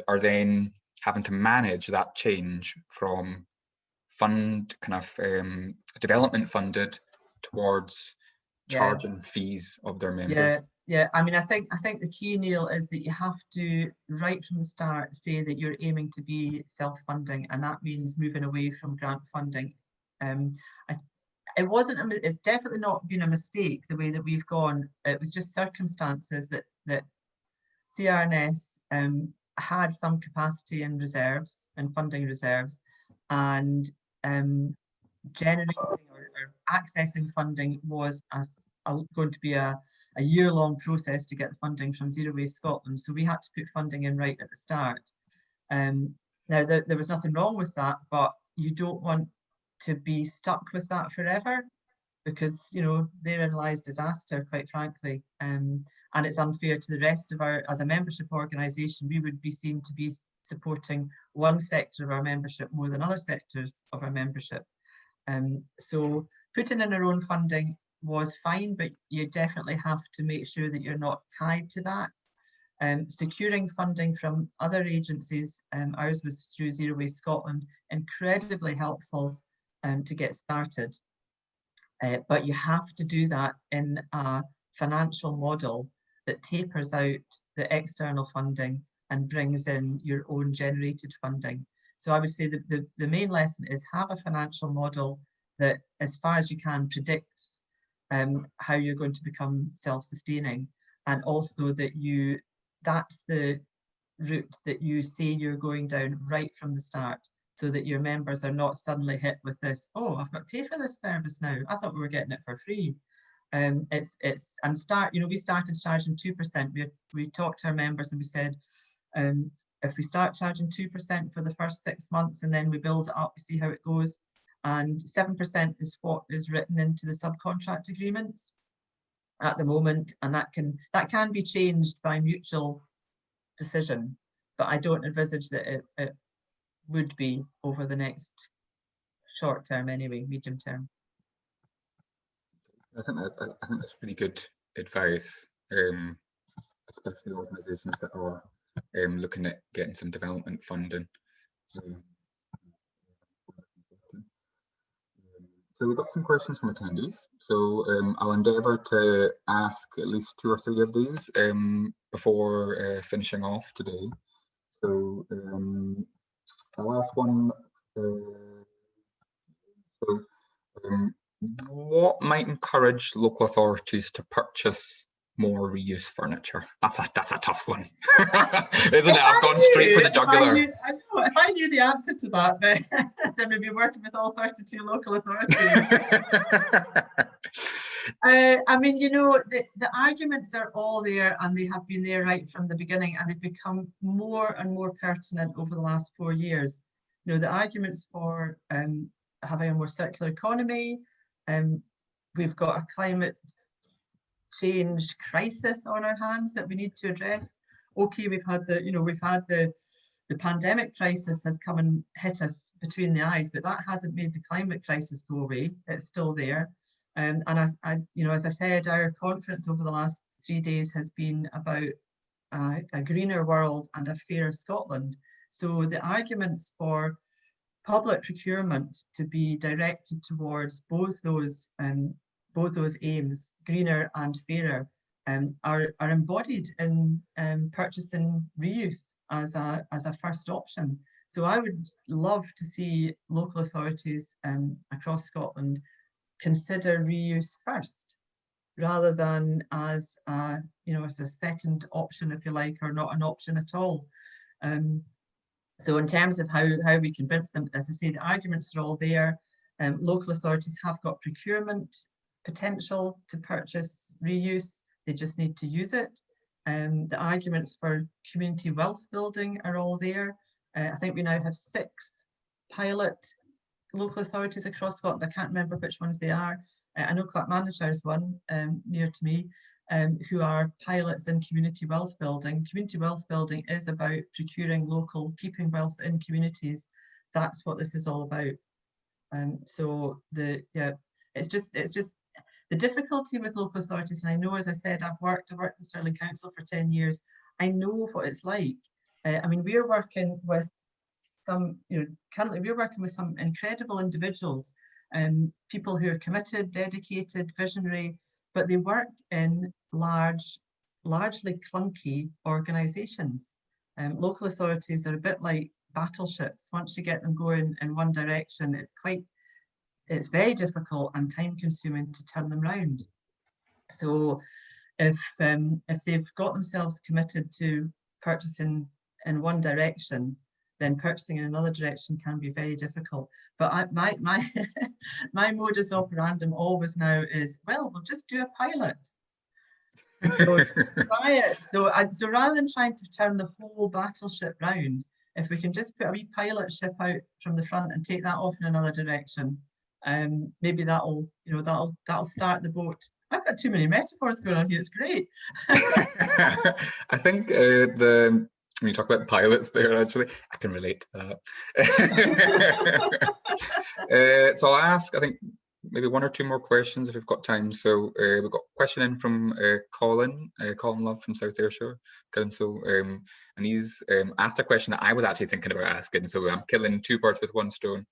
Speaker 2: are then having to manage that change from development funded towards charging fees of their members?
Speaker 1: Yeah. I mean, I think the key, Neil, is that you have to, right from the start, say that you're aiming to be self-funding, and that means moving away from grant funding. It's definitely not been a mistake the way that we've gone. It was just circumstances that CRNS had some capacity in reserves and funding reserves, and generating or accessing funding was going to be a year-long process to get the funding from Zero Waste Scotland. So we had to put funding in right at the start. Now, there was nothing wrong with that, but you don't want to be stuck with that forever, because, you know, therein lies disaster, quite frankly. And it's unfair to the rest of as a membership organisation. We would be seen to be supporting one sector of our membership more than other sectors of our membership. So putting in our own funding was fine, but you definitely have to make sure that you're not tied to that. Securing funding from other agencies, ours was through Zero Waste Scotland, incredibly helpful to get started. But you have to do that in a financial model that tapers out the external funding and brings in your own generated funding. So I would say that the main lesson is have a financial model that, as far as you can, predicts how you're going to become self-sustaining, and also that that's the route that you say you're going down right from the start, so that your members are not suddenly hit with this, oh, I've got to pay for this service now. I thought we were getting it for free. We started charging 2%. We talked to our members and we said, if we start charging 2% for the first 6 months and then we build it up, we see how it goes. And 7% is what is written into the subcontract agreements at the moment, and that can be changed by mutual decision, but I don't envisage that it would be over the next short term anyway, medium term.
Speaker 2: I think that's really good advice, especially organisations that are looking at getting some development funding. So we've got some questions from attendees. So I'll endeavour to ask at least 2 or 3 of these before finishing off today. So I'll ask one. What might encourage local authorities to purchase more reuse furniture? That's a tough one, isn't it? I've gone straight for the jugular.
Speaker 1: If I knew the answer to that, then we'd be working with all 32 local authorities. I mean, you know, the arguments are all there, and they have been there right from the beginning, and they've become more and more pertinent over the last 4 years. You know, the arguments for having a more circular economy. We've got a climate change crisis on our hands that we need to address. Okay, we've had the pandemic crisis has come and hit us between the eyes, but that hasn't made the climate crisis go away. It's still there. And you know, as I said, our conference over the last 3 days has been about a greener world and a fairer Scotland. So the arguments for public procurement to be directed towards both those aims, greener and fairer, are embodied in purchasing reuse as a first option. So I would love to see local authorities across Scotland consider reuse first, rather than as as a second option, if you like, or not an option at all. So in terms of how we convince them, as I say, the arguments are all there. Local authorities have got procurement potential to purchase reuse. They just need to use it. The arguments for community wealth building are all there. I think we now have 6 pilot local authorities across Scotland. I can't remember which ones they are. I know Clackmannanshire is one near to me, who are pilots in community wealth building. Community wealth building is about procuring local, keeping wealth in communities. That's what this is all about. So it's just the difficulty with local authorities, and I know, as I said, I've worked in Stirling Council for 10 years. I know what it's like. I mean, we're working with some, currently we're working with some incredible individuals, people who are committed, dedicated, visionary, but they work in largely clunky organisations. Local authorities are a bit like battleships. Once you get them going in one direction, it's very difficult and time consuming to turn them round. So if they've got themselves committed to purchasing in one direction, then purchasing in another direction can be very difficult. But my modus operandum always now is, well, we'll just do a pilot. So try it. So rather than trying to turn the whole battleship round, if we can just put a wee pilot ship out from the front and take that off in another direction, maybe that'll start the boat. I've got too many metaphors going on here. It's great.
Speaker 2: I think when you talk about pilots there, actually, I can relate to that. So I'll ask, I think, maybe 1 or 2 more questions if we've got time. So we've got a question in from Colin Love from South Ayrshire Council, and he's asked a question that I was actually thinking about asking. So I'm killing 2 birds with 1 stone.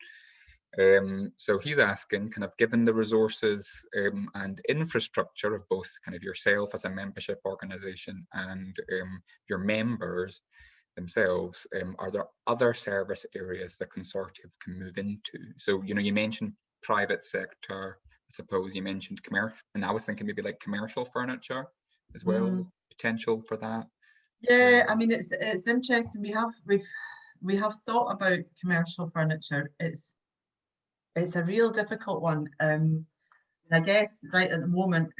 Speaker 2: So he's asking, kind of, given the resources and infrastructure of both kind of yourself as a membership organisation and your members themselves, are there other service areas the consortium can move into? So, you mentioned private sector, I suppose you mentioned commercial, and I was thinking maybe like commercial furniture as well. There's potential for that.
Speaker 1: Yeah, I mean, it's interesting. We have thought about commercial furniture. It's a real difficult one. I guess right at the moment,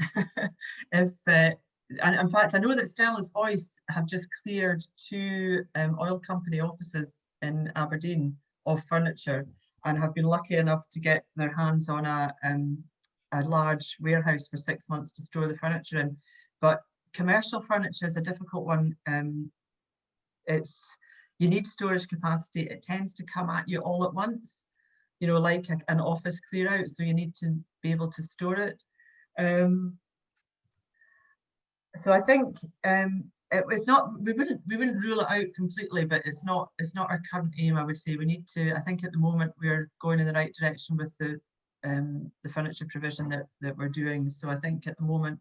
Speaker 1: and in fact, I know that Stella's Voice have just cleared 2 oil company offices in Aberdeen of furniture, and have been lucky enough to get their hands on a large warehouse for 6 months to store the furniture in. But commercial furniture is a difficult one. You need storage capacity. It tends to come at you all at once, like an office clear out. So you need to be able to store it. So I think it's not, we wouldn't rule it out completely, but it's not our current aim. I would say we need to, I think at the moment we're going in the right direction with the furniture provision that we're doing. So I think at the moment,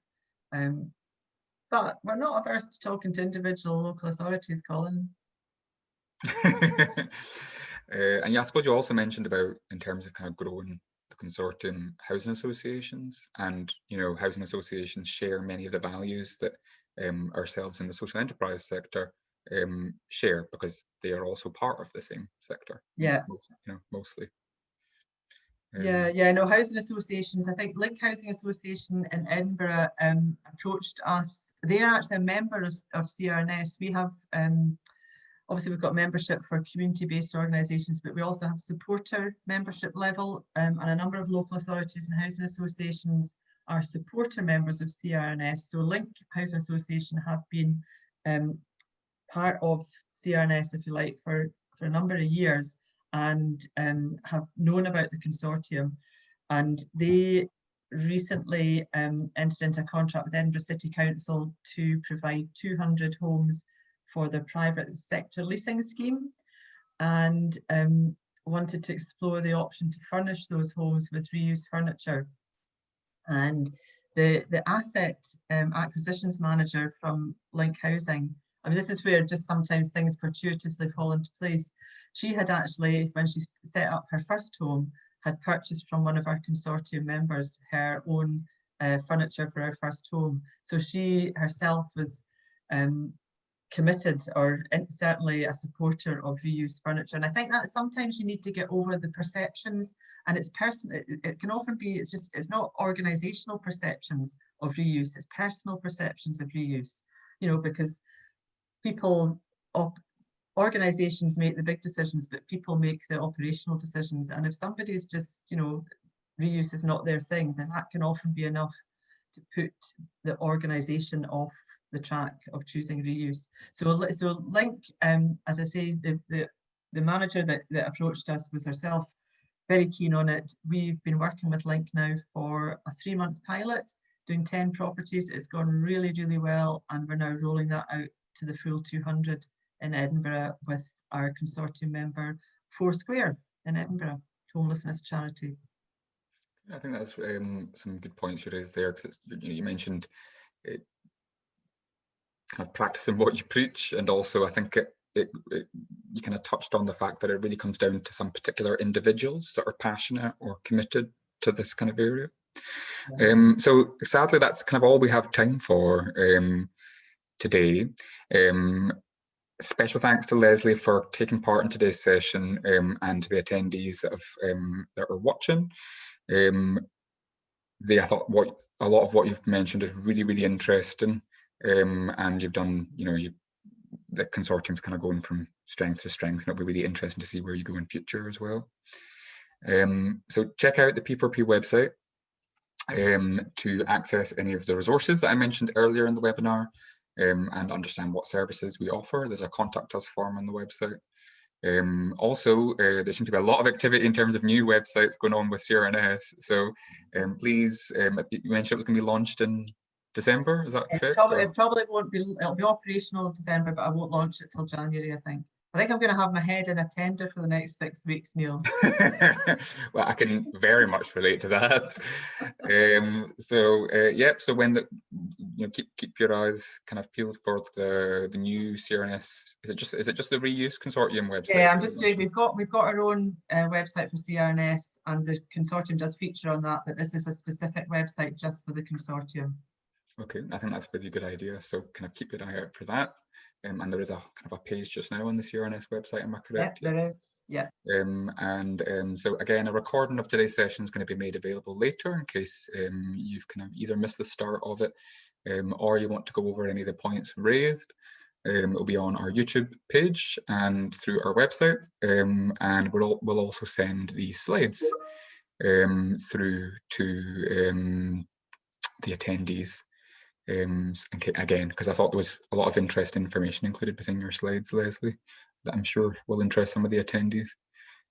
Speaker 1: but we're not averse to talking to individual local authorities, Colin.
Speaker 2: And yeah, I suppose you also mentioned about, in terms of kind of growing the consortium, housing associations, and housing associations share many of the values that ourselves in the social enterprise sector share, because they are also part of the same sector.
Speaker 1: Yeah.
Speaker 2: Mostly.
Speaker 1: No, housing associations, I think Link Housing Association in Edinburgh approached us. They are actually a member of CRNS. We have obviously we've got membership for community-based organisations, but we also have supporter membership level, and a number of local authorities and housing associations are supporter members of CRNS. So Link Housing Association have been part of CRNS, if you like, for a number of years, and have known about the consortium. And they recently entered into a contract with Edinburgh City Council to provide 200 homes for their private sector leasing scheme, and wanted to explore the option to furnish those homes with reused furniture. And the asset acquisitions manager from Link Housing, I mean, this is where just sometimes things fortuitously fall into place. She had actually, when she set up her first home, had purchased from one of our consortium members her own furniture for her first home. So she herself was committed, or certainly a supporter of reused furniture. And I think that sometimes you need to get over the perceptions, and it's personal. It can often be, it's not organizational perceptions of reuse, it's personal perceptions of reuse, because people, organizations make the big decisions, but people make the operational decisions. And if somebody's just, reuse is not their thing, then that can often be enough to put the organization off the track of choosing reuse. So Link, as I say, the manager that approached us was herself very keen on it. We've been working with Link now for a 3-month pilot, doing 10 properties. It's gone really, really well, and we're now rolling that out to the full 200 in Edinburgh with our consortium member Foursquare in Edinburgh, homelessness charity.
Speaker 2: I think that's some good points you raised there, because you mentioned it, kind of practicing what you preach, and also I think you kind of touched on the fact that it really comes down to some particular individuals that are passionate or committed to this kind of area. Yeah. So sadly, that's kind of all we have time for today. Special thanks to Leslie for taking part in today's session, and to the attendees that are watching. I thought a lot of what you've mentioned is really, really interesting. And you've done, the consortium's kind of going from strength to strength, and it'll be really interesting to see where you go in future as well. So check out the P4P website to access any of the resources that I mentioned earlier in the webinar, and understand what services we offer. There's a contact us form on the website. Also, there seems to be a lot of activity in terms of new websites going on with CRNS. So please, you mentioned it was going to be launched in December, is that correct?
Speaker 1: It probably won't be, it'll be operational in December, but I won't launch it till January, I think. I think I'm going to have my head in a tender for the next 6 weeks, Neil.
Speaker 2: Well, I can very much relate to that. Yep. So when keep your eyes kind of peeled for the new CRNS. Is it just the Reuse Consortium website?
Speaker 1: Yeah, I'm just doing. We've got our own website for CRNS, and the consortium does feature on that. But this is a specific website just for the consortium. Okay,
Speaker 2: I think that's a pretty good idea. So kind of keep your eye out for that. And there is a kind of a page just now on the CRNS website, am I correct?
Speaker 1: Yeah, there is. Yeah.
Speaker 2: So again, a recording of today's session is going to be made available later in case you've kind of either missed the start of it, or you want to go over any of the points raised. It will be on our YouTube page and through our website, and we'll also send these slides through to the attendees. Again, because I thought there was a lot of interesting information included within your slides, Leslie, that I'm sure will interest some of the attendees.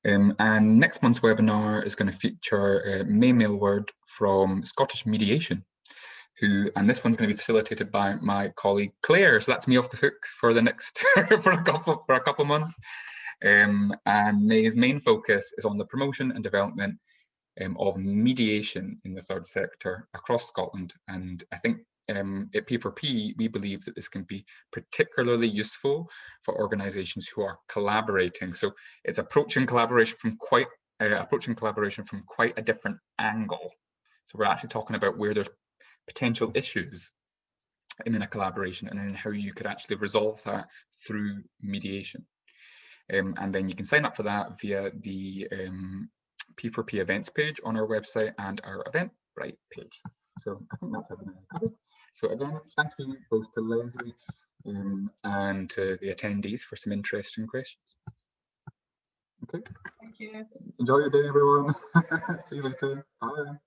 Speaker 2: And next month's webinar is going to feature a mail word from Scottish Mediation. and this one's going to be facilitated by my colleague Claire. So that's me off the hook for the next for a couple months. And May's main focus is on the promotion and development of mediation in the third sector across Scotland. And I think at P4P, we believe that this can be particularly useful for organisations who are collaborating. So it's approaching collaboration from quite a different angle. So we're actually talking about where there's potential issues in a collaboration and then how you could actually resolve that through mediation. And then you can sign up for that via the P4P events page on our website and our Eventbrite page. So I think that's everything I covered. So again, thank you both to Leslie and to the attendees for some interesting questions. Okay.
Speaker 1: Thank you.
Speaker 2: Enjoy your day, everyone. See you later. Bye.